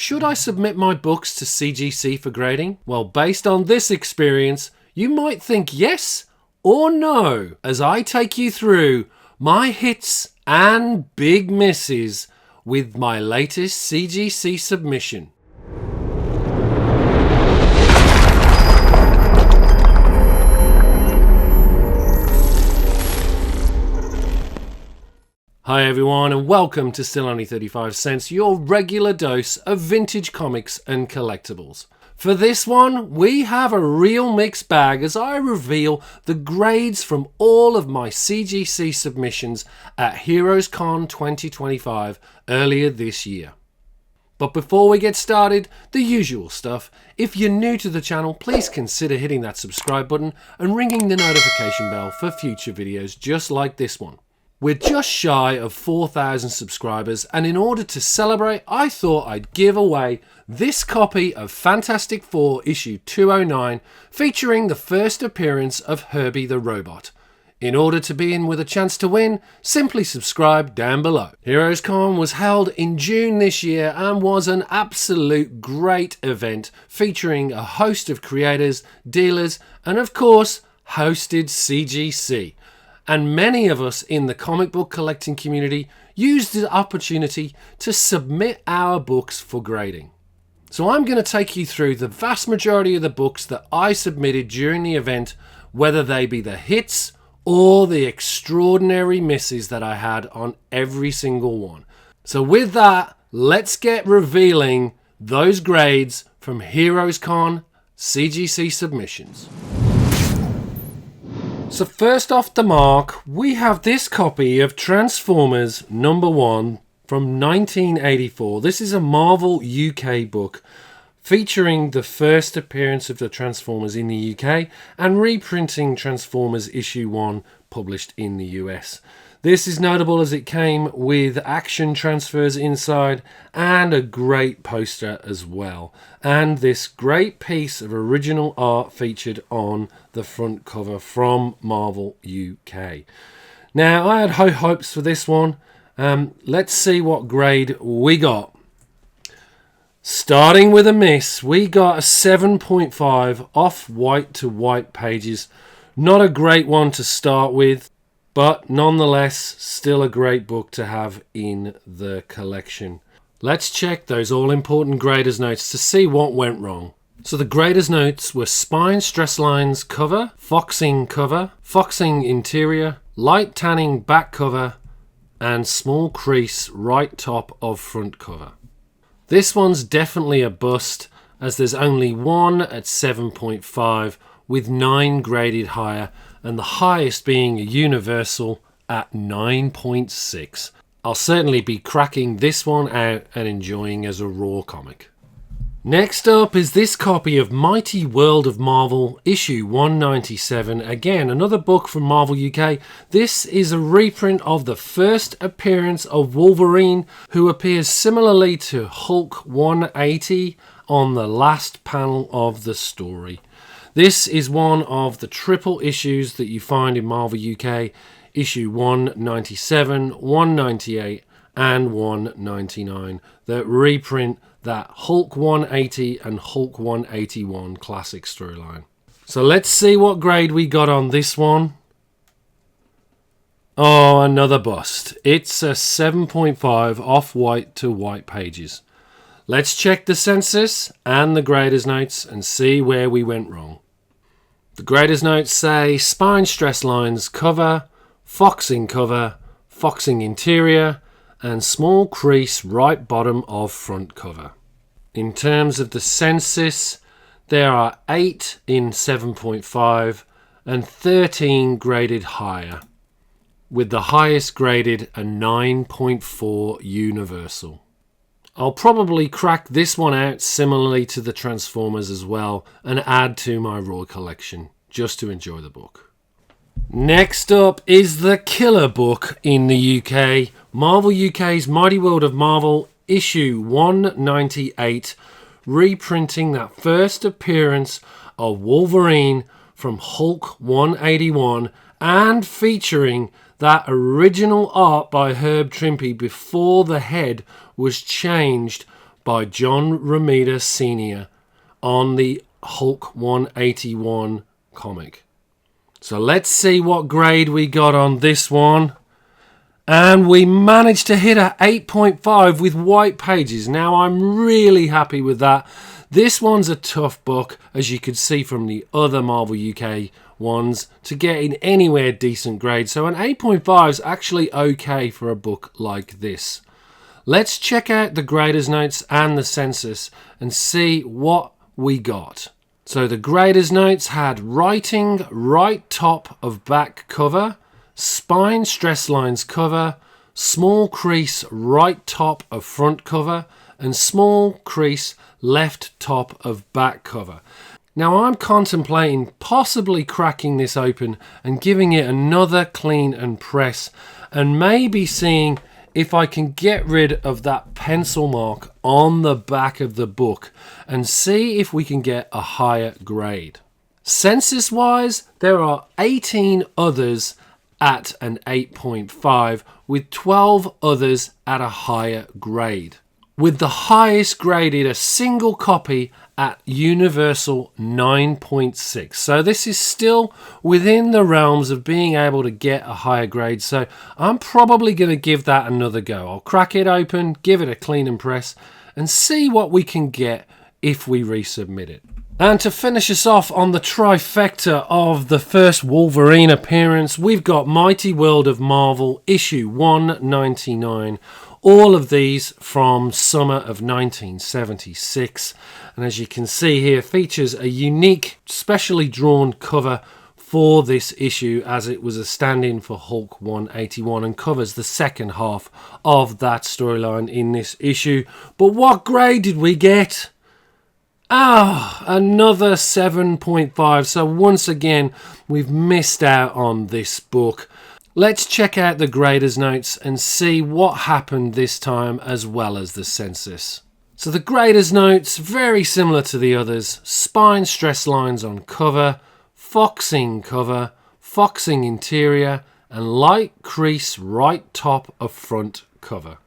should I submit my books to CGC for grading? Well, based on this experience, you might think yes or no, as I take you through my hits and big misses with my latest CGC submission. Hi everyone and welcome to Still Only 35 Cents, your regular dose of vintage comics and collectibles. For this one, we have a real mixed bag as I reveal the grades from all of my CGC submissions at HeroesCon 2025 earlier this year. But before we get started, the usual stuff. If you're new to the channel, please consider hitting that subscribe button and ringing the notification bell for future videos just like this one. We're just shy of 4,000 subscribers, and in order to celebrate, I thought I'd give away this copy of Fantastic Four issue 209 featuring the first appearance of Herbie the Robot. In order to be in with a chance to win, simply subscribe down below. HeroesCon was held in June this year and was an absolute great event featuring a host of creators, dealers, and of course, hosted CGC. And many of us in the comic book collecting community used the opportunity to submit our books for grading. So I'm going to take you through the vast majority of the books that I submitted during the event, whether they be the hits or the extraordinary misses that I had on every single one. So with that, let's get revealing those grades from HeroesCon CGC submissions. So first off the mark, we have this copy of Transformers #1 from 1984. This is a Marvel UK book featuring the first appearance of the Transformers in the UK and reprinting Transformers issue 1 published in the US. This is notable as it came with action transfers inside and a great poster as well. And this great piece of original art featured on the front cover from Marvel UK. Now, I had high hopes for this one. Let's see what grade we got. Starting with a miss, we got a 7.5 off white to white pages. Not a great one to start with, but nonetheless, still a great book to have in the collection. Let's check those all-important graders notes to see what went wrong. So the graders notes were spine stress lines cover, foxing interior, light tanning back cover, and small crease right top of front cover. This one's definitely a bust, as there's only one at 7.5 with 9 graded higher, and the highest being a universal at 9.6. I'll certainly be cracking this one out and enjoying as a raw comic. Next up is this copy of Mighty World of Marvel issue 197. Again, another book from Marvel UK. This is a reprint of the first appearance of Wolverine, who appears similarly to Hulk 180 on the last panel of the story. This is one of the triple issues that you find in Marvel UK, issue 197, 198 and 199 that reprint that Hulk 180 and Hulk 181 classic storyline. So let's see what grade we got on this one. Oh, another bust. It's a 7.5 off white to white pages. Let's check the census and the graders notes and see where we went wrong. The graders notes say spine stress lines cover, foxing interior, and small crease right bottom of front cover. In terms of the census, there are 8 in 7.5 and 13 graded higher, with the highest graded a 9.4 universal. I'll probably crack this one out similarly to the Transformers as well and add to my raw collection just to enjoy the book. Next up is the killer book in the UK, Marvel UK's Mighty World of Marvel issue 198, reprinting that first appearance of Wolverine from Hulk 181 and featuring that original art by Herb Trimpe before the head was changed by John Romita Sr. on the Hulk 181 comic. So let's see what grade we got on this one. And we managed to hit a 8.5 with white pages. Now I'm really happy with that. This one's a tough book, as you could see from the other Marvel UK ones, to get in anywhere decent grade. So an 8.5 is actually okay for a book like this. Let's check out the graders notes and the census and see what we got. So the graders notes had writing right top of back cover, spine stress lines cover, small crease right top of front cover, and small crease left top of back cover. Now I'm contemplating possibly cracking this open and giving it another clean and press, and maybe seeing if I can get rid of that pencil mark on the back of the book and see if we can get a higher grade. Census wise, there are 18 others at an 8.5 with 12 others at a higher grade, with the highest graded a single copy at Universal 9.6. So this is still within the realms of being able to get a higher grade. So I'm probably going to give that another go. I'll crack it open, give it a clean and press, and see what we can get if we resubmit it. And to finish us off on the trifecta of the first Wolverine appearance, we've got Mighty World of Marvel issue 199. All of these from summer of 1976. And as you can see here, features a unique, specially drawn cover for this issue, as it was a stand-in for Hulk 181 and covers the second half of that storyline in this issue. But what grade did we get? Another 7.5. So once again, we've missed out on this book. Let's check out the graders notes and see what happened this time, as well as the census. So the graders notes, very similar to the others. Spine stress lines on cover, foxing cover, foxing interior, and light crease right top of front cover.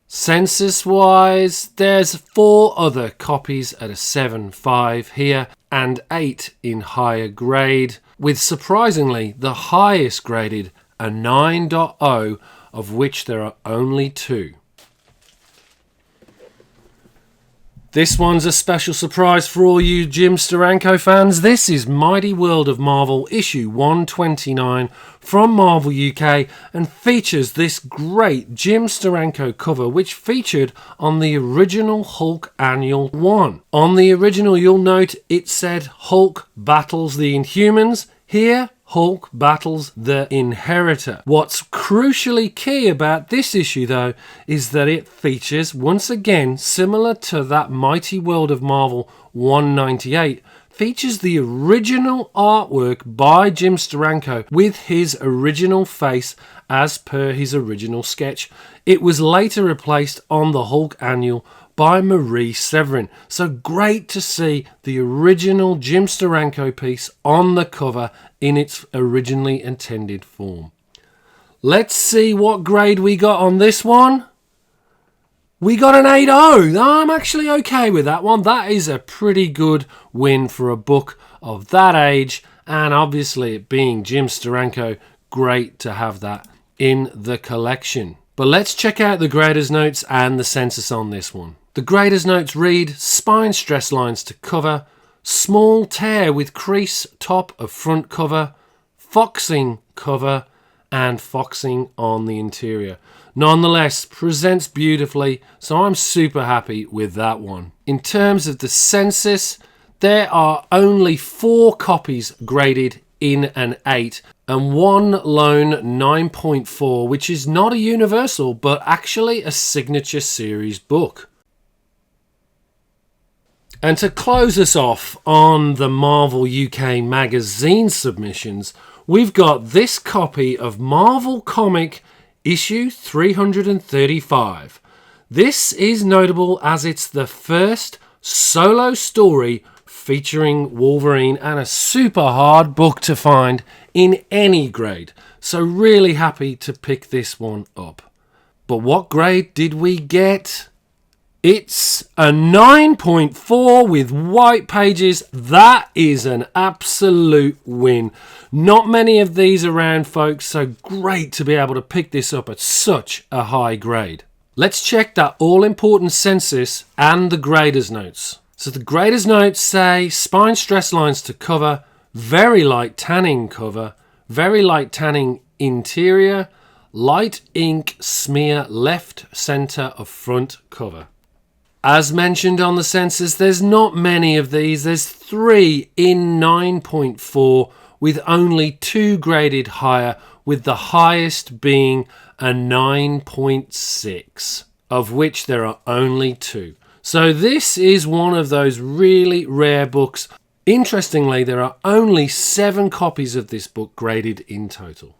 Census wise, there's 4 other copies at a 7.5 here and 8 in higher grade, with surprisingly the highest graded a 9.0, of which there are only 2. This one's a special surprise for all you Jim Steranko fans. This is Mighty World of Marvel issue 129 from Marvel UK and features this great Jim Steranko cover, which featured on the original Hulk Annual 1. On the original, you'll note it said Hulk battles the Inhumans. Here, Hulk battles the Inheritor. What's crucially key about this issue, though, is that it features, once again, similar to that Mighty World of Marvel 198, features the original artwork by Jim Steranko with his original face as per his original sketch. It was later replaced on the Hulk Annual by Marie Severin. So great to see the original Jim Steranko piece on the cover in its originally intended form. Let's see what grade we got on this one. We got an 8.0. I'm actually okay with that one. That is a pretty good win for a book of that age, and obviously it being Jim Steranko, great to have that in the collection. But let's check out the graders notes and the census on this one. The graders notes read: spine stress lines to cover, small tear with crease top of front cover, foxing cover, and foxing on the interior. Nonetheless, presents beautifully, so I'm super happy with that one. In terms of the census, there are only 4 copies graded in an 8 and 1 lone 9.4, which is not a universal but actually a signature series book. And to close us off on the Marvel UK magazine submissions, we've got this copy of Marvel Comic issue 335. This is notable as it's the first solo story featuring Wolverine and a super hard book to find in any grade. So really happy to pick this one up. But what grade did we get? It's a 9.4 with white pages. That is an absolute win. Not many of these around, folks, so great to be able to pick this up at such a high grade. Let's check that all-important census and the grader's notes. So the grader's notes say spine stress lines to cover, very light tanning cover, very light tanning interior, light ink smear left center of front cover. As mentioned on the census, there's not many of these. There's 3 in 9.4 with only 2 graded higher, with the highest being a 9.6, of which there are only 2. So this is one of those really rare books. Interestingly, there are only 7 copies of this book graded in total.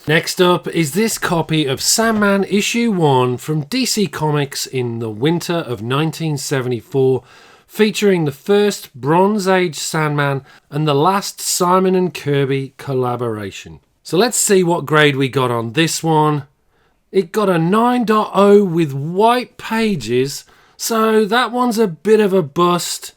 Next up is this copy of Sandman issue 1 from DC Comics in the winter of 1974, featuring the first Bronze Age Sandman and the last Simon and Kirby collaboration. So let's see what grade we got on this one. It got a 9.0 with white pages, so that one's a bit of a bust.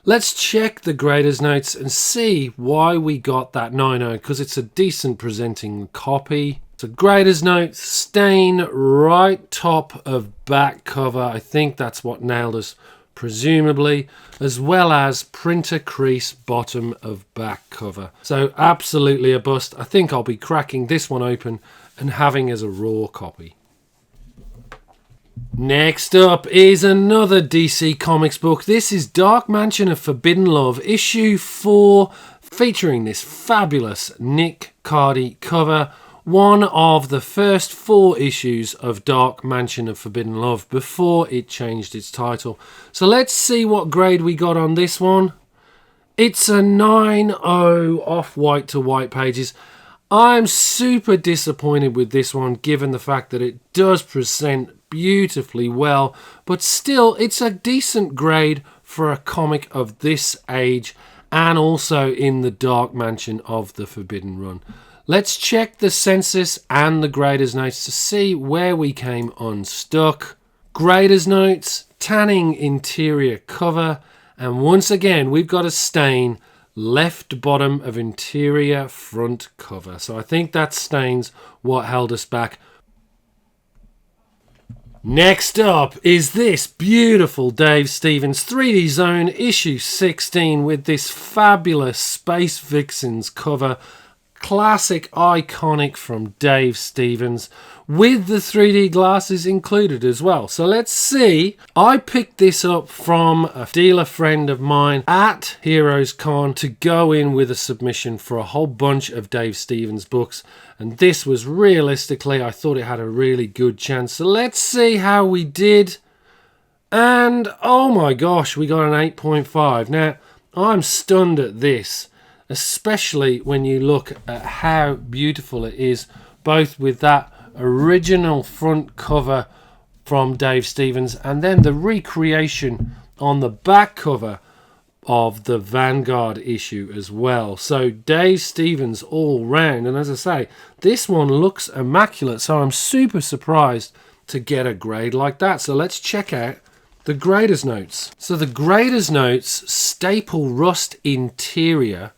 Let's check the grader's notes and see why we got that 9.0, because it's a decent presenting copy. So grader's notes, stain right top of back cover. I think that's what nailed us, presumably, as well as printer crease bottom of back cover. So absolutely a bust. I think I'll be cracking this one open and having as a raw copy. Next up is another DC Comics book. This is Dark Mansion of Forbidden Love, issue 4, featuring this fabulous Nick Cardy cover. One of the first 4 issues of Dark Mansion of Forbidden Love before it changed its title. So let's see what grade we got on this one. It's a 9.0 off white to white pages. I'm super disappointed with this one, given the fact that it does present beautifully well, but still it's a decent grade for a comic of this age and also in the Dark Mansion of the Forbidden Run. Let's check the census and the grader's notes to see where we came unstuck. Grader's notes, tanning interior cover, and once again we've got a stain left bottom of interior front cover. So I think that stain's what held us back. Next up is this beautiful Dave Stevens 3D Zone issue 16 with this fabulous Space Vixens cover. Classic, iconic from Dave Stevens, with the 3D glasses included as well. So let's see. I picked this up from a dealer friend of mine at HeroesCon to go in with a submission for a whole bunch of Dave Stevens books, and this was realistically, I thought it had a really good chance. So let's see how we did. And oh my gosh, we got an 8.5. Now, I'm stunned at this, especially when you look at how beautiful it is, both with that original front cover from Dave Stevens and then the recreation on the back cover of the Vanguard issue as well. So Dave Stevens all round, and as I say, this one looks immaculate, so I'm super surprised to get a grade like that. So let's check out the grader's notes. So the grader's notes, staple rust interior,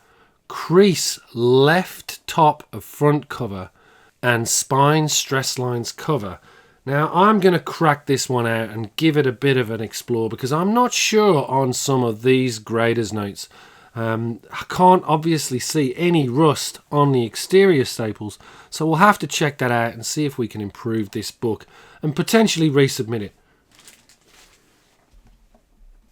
crease left top of front cover, and spine stress lines cover. Now I'm going to crack this one out and give it a bit of an explore, because I'm not sure on some of these grader's notes. I can't obviously see any rust on the exterior staples, so we'll have to check that out and see if we can improve this book and potentially resubmit it.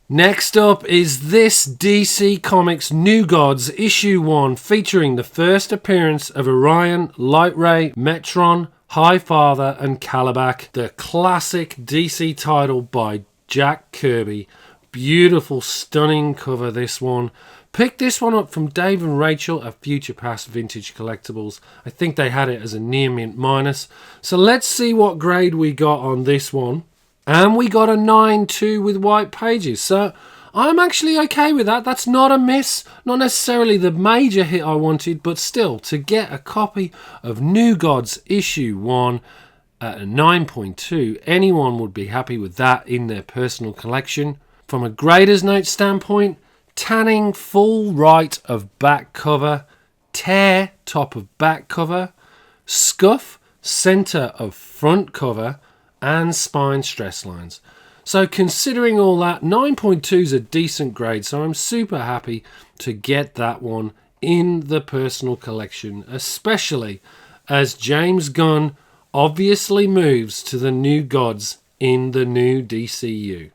Next up is this DC Comics New Gods issue 1, featuring the first appearance of Orion, Lightray, Metron, Highfather and Calabac, the classic DC title by Jack Kirby. Beautiful, stunning cover, this one. Picked this one up from Dave and Rachel at Future Past Vintage Collectibles. I think they had it as a near mint minus. So let's see what grade we got on this one. And we got a 9.2 with white pages. So I'm actually okay with that. That's not a miss, not necessarily the major hit I wanted, but still, to get a copy of New Gods issue 1 at a 9.2, anyone would be happy with that in their personal collection. From a grader's note standpoint, tanning full right of back cover, tear top of back cover, scuff center of front cover, and spine stress lines. So considering all that, 9.2 is a decent grade, so I'm super happy to get that one in the personal collection, especially as James Gunn obviously moves to the New Gods in the new DCU.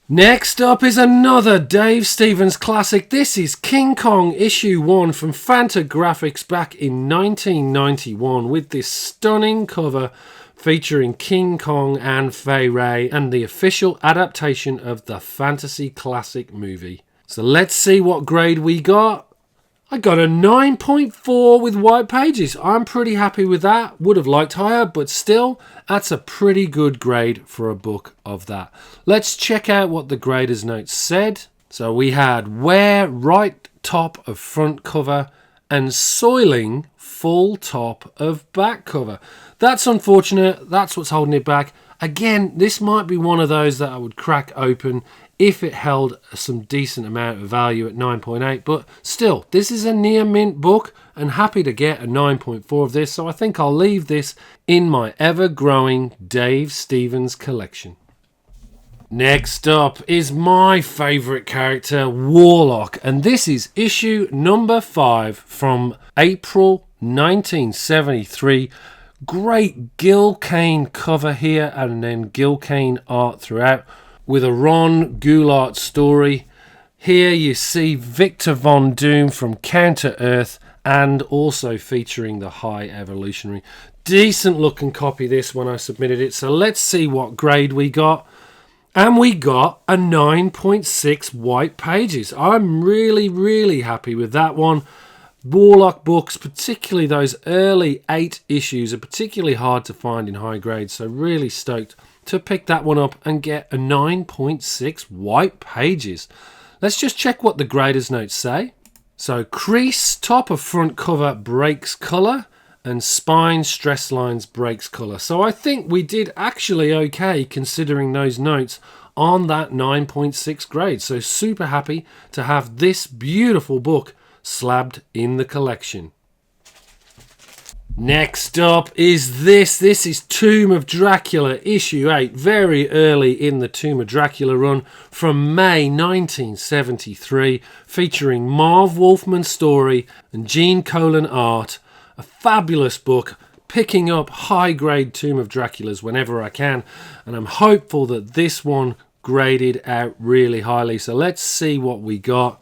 Next up is another Dave Stevens classic. This is King Kong issue 1 from Fantagraphics back in 1991 with this stunning cover featuring King Kong and Fay Wray and the official adaptation of the fantasy classic movie. So let's see what grade we got. I got a 9.4 with white pages. I'm pretty happy with that. Would have liked higher, but still, that's a pretty good grade for a book of that. Let's check out what the grader's notes said. So we had wear right top of front cover and soiling full top of back cover. That's unfortunate. That's what's holding it back. Again, this might be one of those that I would crack open if it held some decent amount of value at 9.8, but still, this is a near mint book and happy to get a 9.4 of this, so I think I'll leave this in my ever-growing Dave Stevens collection. Next up is my favourite character, Warlock, and this is issue number 5 from April 1973. Great Gil Kane cover here, and then Gil Kane art throughout, with a Ron Goulart story. Here you see Victor Von Doom from Counter-Earth and also featuring the High Evolutionary. Decent looking copy this when I submitted it. So let's see what grade we got. And we got a 9.6 white pages. I'm really happy with that one. Warlock books, particularly those early 8 issues, are particularly hard to find in high grades. So really stoked to pick that one up and get a 9.6 white pages. Let's just check what the grader's notes say. So crease top of front cover breaks colour and spine stress lines breaks colour. So I think we did actually okay considering those notes on that 9.6 grade. So super happy to have this beautiful book slabbed in the collection. Next up is this. This is Tomb of Dracula issue 8, very early in the Tomb of Dracula run from May 1973, featuring Marv Wolfman story and Gene Colan art. A fabulous book, picking up high-grade Tomb of Draculas whenever I can, and I'm hopeful that this one graded out really highly. So let's see what we got.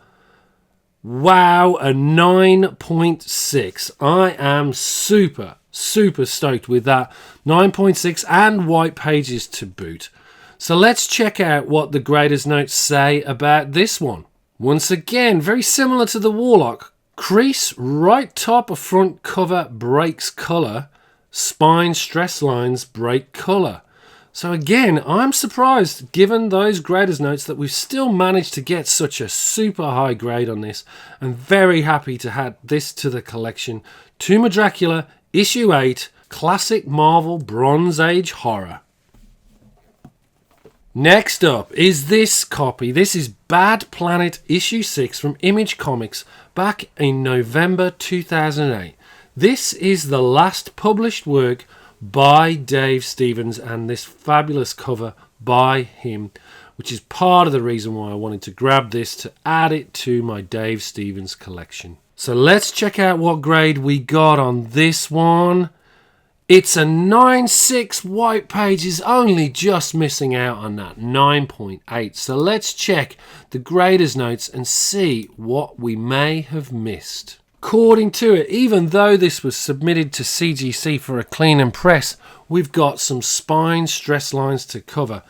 Wow, a 9.6. I am super stoked with that. 9.6 and white pages to boot. So let's check out what the grader's notes say about this one. Once again, very similar to the Warlock. Crease right top of front cover breaks colour. Spine stress lines break colour. So again, I'm surprised, given those graders notes, that we've still managed to get such a super high grade on this. I'm very happy to add this to the collection. Tomb of Dracula, issue 8, classic Marvel Bronze Age horror. Next up is this copy. This is Bad Planet issue 6 from Image Comics back in November 2008. This is the last published work by Dave Stevens, and this fabulous cover by him, which is part of the reason why I wanted to grab this to add it to my Dave Stevens collection. So let's check out what grade we got on this one. It's a 9.6 white pages, only just missing out on that 9.8. So let's check the grader's notes and see what we may have missed. According to it, even though this was submitted to CGC for a clean and press, we've got some spine stress lines to cover.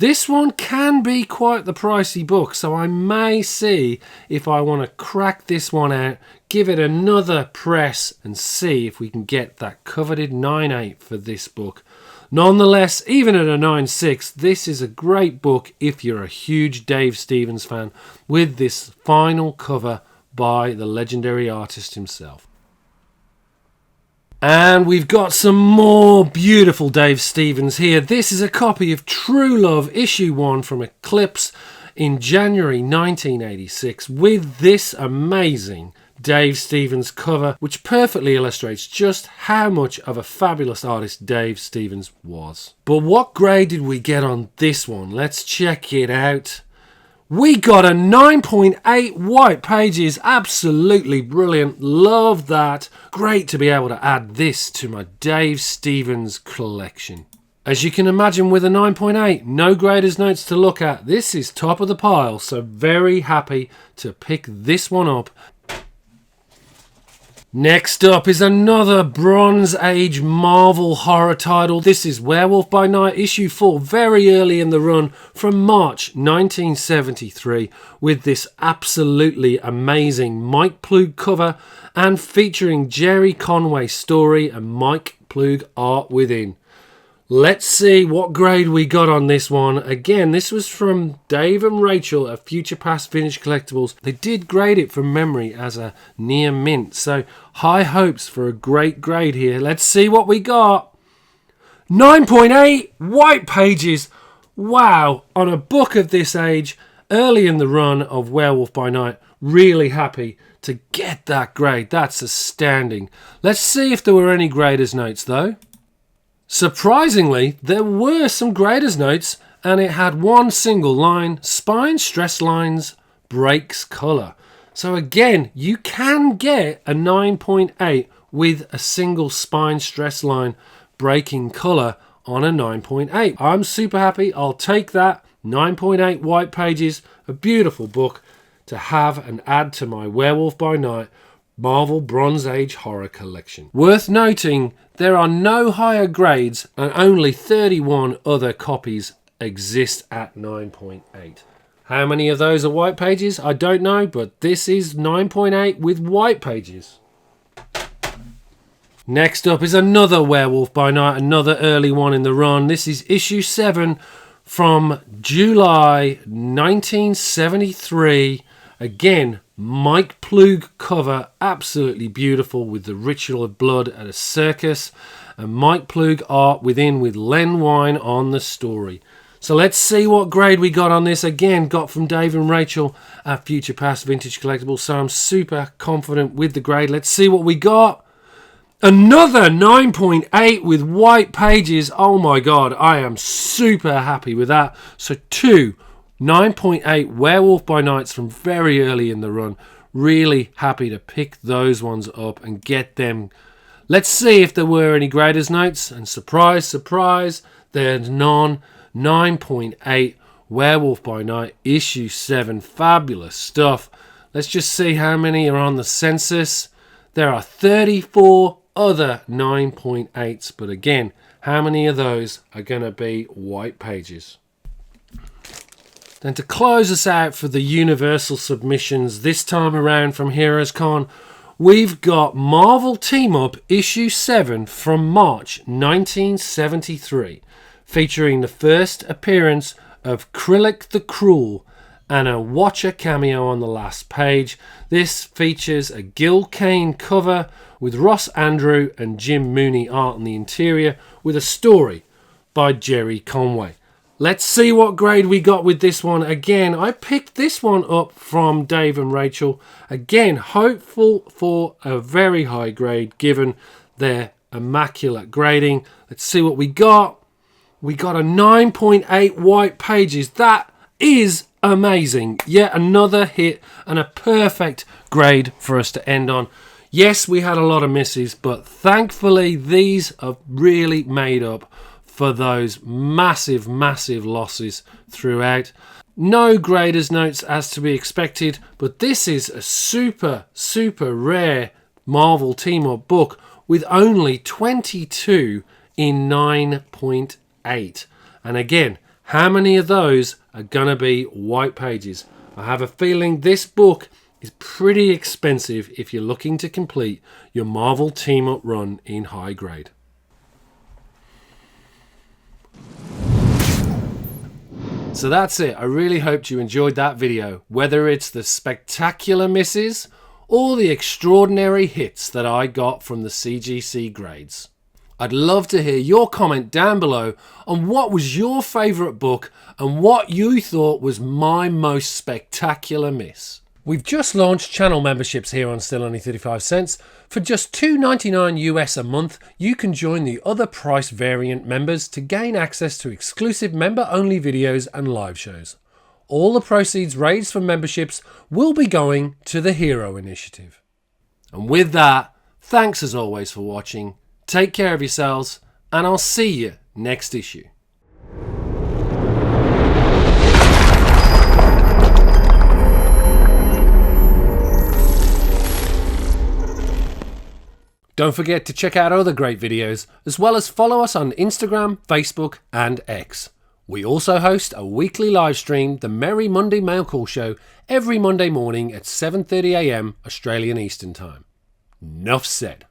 This one can be quite the pricey book, so I may see if I want to crack this one out, give it another press and see if we can get that coveted 9.8 for this book. Nonetheless, even at a 9.6, this is a great book if you're a huge Dave Stevens fan, with this final cover by the legendary artist himself. And we've got some more beautiful Dave Stevens here. This is a copy of True Love issue 1 from Eclipse in January 1986 with this amazing Dave Stevens cover, which perfectly illustrates just how much of a fabulous artist Dave Stevens was. But what grade did we get on this one? Let's check it out. We got a 9.8 white pages. Absolutely brilliant. Love that. Great to be able to add this to my Dave Stevens collection. As you can imagine, with a 9.8, no graders notes to look at. This is top of the pile, so very happy to pick this one up. Next up is another Bronze Age Marvel horror title. This is Werewolf by Night issue 4, very early in the run from March 1973, with this absolutely amazing Mike Ploog cover and featuring Gerry Conway story and Mike Ploog art within. Let's see what grade we got on this one. Again, this was from Dave and Rachel at Future Past Vintage Collectibles. They did grade it from memory as a near mint, so high hopes for a great grade here. Let's see what we got. 9.8 white pages. Wow, on a book of this age, early in the run of Werewolf by Night. Really happy to get that grade. That's astounding. Let's see if there were any graders notes though. Surprisingly, there were some graders notes, and it had one single line, spine stress lines breaks colour. So again, you can get a 9.8 with a single spine stress line breaking colour on a 9.8. I'm super happy. I'll take that. 9.8 white pages, a beautiful book to have and add to my Werewolf by Night Marvel Bronze Age horror collection. Worth noting, there are no higher grades and only 31 other copies exist at 9.8. How many of those are white pages? I don't know, but this is 9.8 with white pages. Next up is another Werewolf by Night, another early one in the run. This is issue 7 from July 1973. Again, Mike Ploog cover, absolutely beautiful with the ritual of blood at a circus, and Mike Ploog art within with Len Wein on the story. So let's see what grade we got on this. Again, got from Dave and Rachel at Future Past Vintage Collectibles, so I'm super confident with the grade. Let's see what we got. Another 9.8 with white pages. Oh my god, I am super happy with that. So 2 9.8 Werewolf by Nights from very early in the run. Really happy to pick those ones up and get them. Let's see if there were any graders notes. And surprise, surprise, there's none. 9.8 Werewolf by Night issue 7. Fabulous stuff. Let's just see how many are on the census. There are 34 other 9.8s. But again, how many of those are going to be white pages? Then to close us out for the Universal submissions, this time around from HeroesCon, we've got Marvel Team Up issue 7 from March 1973, featuring the first appearance of Krillic the Cruel and a Watcher cameo on the last page. This features a Gil Kane cover with Ross Andrew and Jim Mooney art on the interior, with a story by Gerry Conway. Let's see what grade we got with this one. Again, I picked this one up from Dave and Rachel. Again, hopeful for a very high grade given their immaculate grading. Let's see what we got. We got a 9.8 white pages. That is amazing. Yet another hit and a perfect grade for us to end on. Yes, we had a lot of misses, but thankfully these are really made up for those massive, massive losses throughout. No graders notes as to be expected, but this is a super, super rare Marvel team-up book with only 22 in 9.8. And again, How many of those are gonna be white pages? I have a feeling this book is pretty expensive if you're looking to complete your Marvel team-up run in high grade. So that's it. I really hoped you enjoyed that video, whether it's the spectacular misses or the extraordinary hits that I got from the CGC grades. I'd love to hear your comment down below on what was your favourite book and what you thought was my most spectacular miss. We've just launched channel memberships here on Still Only 35 Cents. For just $2.99 US a month, you can join the other price variant members to gain access to exclusive member-only videos and live shows. All the proceeds raised from memberships will be going to the Hero Initiative. And with that, thanks as always for watching. Take care of yourselves, and I'll see you next issue. Don't forget to check out other great videos, as well as follow us on Instagram, Facebook, and X. We also host a weekly live stream, the Merry Monday Mail Call Show, every Monday morning at 7:30 AM Australian Eastern Time. Enough said.